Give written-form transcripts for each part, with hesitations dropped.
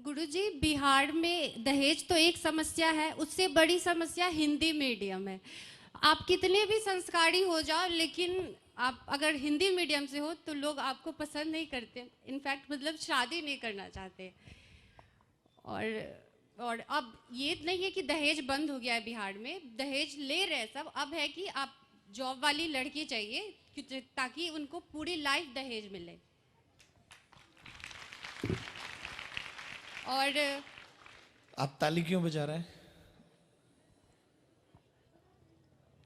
गुरुजी, बिहार में दहेज तो एक समस्या है, उससे बड़ी समस्या हिंदी मीडियम है। आप कितने भी संस्कारी हो जाओ, लेकिन आप अगर हिंदी मीडियम से हो तो लोग आपको पसंद नहीं करते, इनफैक्ट मतलब शादी नहीं करना चाहते। और अब ये नहीं है कि दहेज बंद हो गया है बिहार में, दहेज ले रहे सब। अब है कि आप जॉब वाली लड़की चाहिए ताकि उनको पूरी लाइफ दहेज मिले। और आप ताली क्यों बजा रहे हैं?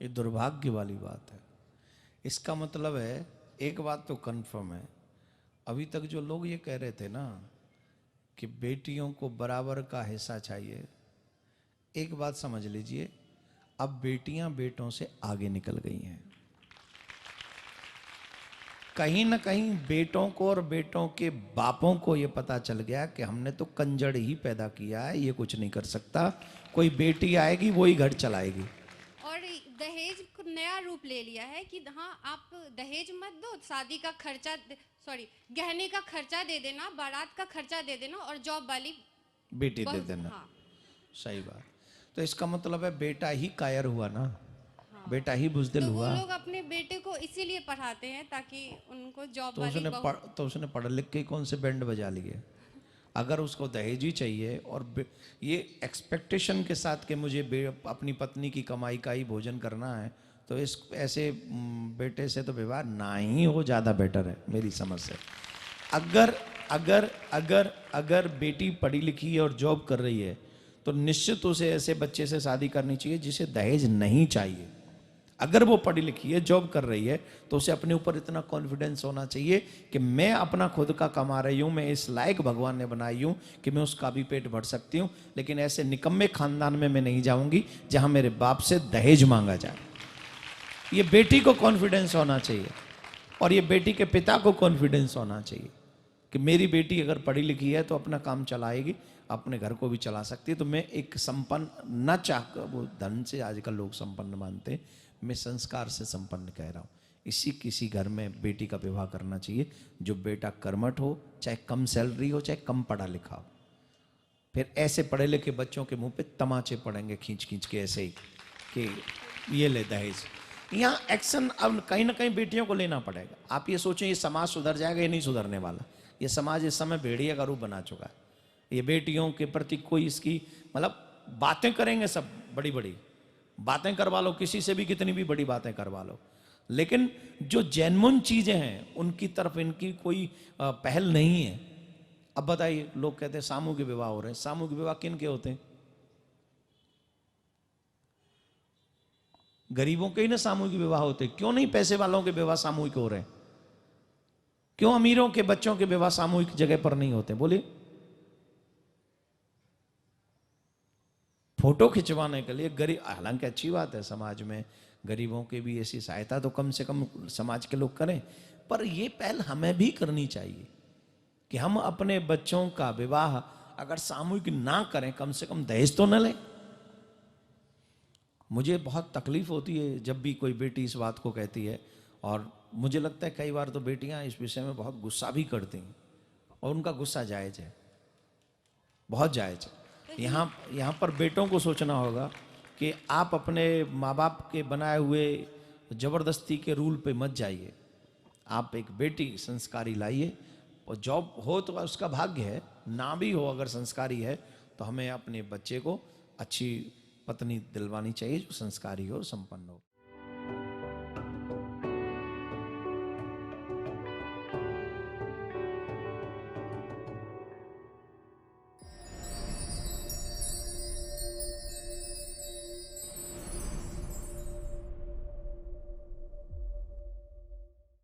ये दुर्भाग्य वाली बात है। इसका मतलब है, एक बात तो कंफर्म है, अभी तक जो लोग ये कह रहे थे ना कि बेटियों को बराबर का हिस्सा चाहिए, एक बात समझ लीजिए, अब बेटियां बेटों से आगे निकल गई हैं। कहीं ना कहीं बेटों को और बेटों के बापों को ये पता चल गया कि हमने तो कंजड़ ही पैदा किया है, ये कुछ नहीं कर सकता, कोई बेटी आएगी वही घर चलाएगी। और दहेज को नया रूप ले लिया है कि हाँ, आप दहेज मत दो, शादी का खर्चा, सॉरी, गहने का खर्चा दे देना, बारात का खर्चा दे देना और जॉब वाली बेटी दे देना। हाँ। सही बात। तो इसका मतलब है बेटा ही कायर हुआ ना, हाँ। बेटा ही बुजदिल तो हुआ। वो लोग अपने बेटे को इसीलिए पढ़ाते हैं ताकि उनको जॉब तो वाली उसने पढ़ लिख के कौन से बैंड बजा लिए? अगर उसको दहेज ही चाहिए और ये एक्सपेक्टेशन के साथ कि मुझे अपनी पत्नी की कमाई का ही भोजन करना है, तो इस ऐसे बेटे से तो विवाह ना ही हो, ज़्यादा बेटर है मेरी समझ से। अगर अगर अगर अगर बेटी पढ़ी लिखी है और जॉब कर रही है तो निश्चित उसे ऐसे बच्चे से शादी करनी चाहिए जिसे दहेज नहीं चाहिए। अगर वो पढ़ी लिखी है, जॉब कर रही है, तो उसे अपने ऊपर इतना कॉन्फिडेंस होना चाहिए कि मैं अपना खुद का कमा रही हूँ, मैं इस लायक भगवान ने बनाई हूँ कि मैं उसका भी पेट भर सकती हूँ, लेकिन ऐसे निकम्मे खानदान में मैं नहीं जाऊंगी जहां मेरे बाप से दहेज मांगा जाए। ये बेटी को कॉन्फिडेंस होना चाहिए और ये बेटी के पिता को कॉन्फिडेंस होना चाहिए कि मेरी बेटी अगर पढ़ी लिखी है तो अपना काम चलाएगी, अपने घर को भी चला सकती है। तो मैं एक संपन्न, न चाहकर, वो धन से आजकल लोग संपन्न मानते हैं, मैं संस्कार से संपन्न कह रहा हूँ। इसी किसी घर में बेटी का विवाह करना चाहिए जो बेटा कर्मठ हो, चाहे कम सैलरी हो, चाहे कम पढ़ा लिखा हो। फिर ऐसे पढ़े लिखे बच्चों के मुंह पे तमाचे पड़ेंगे खींच खींच के, ऐसे ही कि ये ले दहेज। यहाँ एक्शन अब कहीं ना कहीं बेटियों को लेना पड़ेगा। आप ये सोचें ये समाज सुधर जाएगा, ये नहीं सुधरने वाला। ये समाज इस समय भेड़िया का रूप बना चुका है। ये बेटियों के प्रति कोई इसकी मतलब बातें करेंगे, सब बड़ी बड़ी बातें करवा लो, किसी से भी कितनी भी बड़ी बातें करवा लो, लेकिन जो जेन्युइन चीजें हैं उनकी तरफ इनकी कोई पहल नहीं है। अब बताइए, लोग कहते हैं सामूहिक विवाह हो रहे हैं, सामूहिक विवाह किन के होते हैं? गरीबों के ही ना सामूहिक विवाह होते। क्यों नहीं पैसे वालों के विवाह सामूहिक हो रहे हैं? क्यों अमीरों के बच्चों के विवाह सामूहिक जगह पर नहीं होते? बोलिए। फोटो खिंचवाने के लिए गरीब, हालांकि अच्छी बात है, समाज में गरीबों की भी ऐसी सहायता तो कम से कम समाज के लोग करें, पर यह पहल हमें भी करनी चाहिए कि हम अपने बच्चों का विवाह अगर सामूहिक ना करें, कम से कम दहेज तो न लें। मुझे बहुत तकलीफ होती है जब भी कोई बेटी इस बात को कहती है, और मुझे लगता है कई बार तो बेटियां इस विषय में बहुत गुस्सा भी करती हैं, और उनका गुस्सा जायज है, बहुत जायज है। यहाँ पर बेटों को सोचना होगा कि आप अपने माँ बाप के बनाए हुए जबरदस्ती के रूल पे मत जाइए। आप एक बेटी संस्कारी लाइए, और जॉब हो तो उसका भाग्य है, ना भी हो अगर संस्कारी है तो हमें अपने बच्चे को अच्छी पत्नी दिलवानी चाहिए जो संस्कारी हो, संपन्न हो।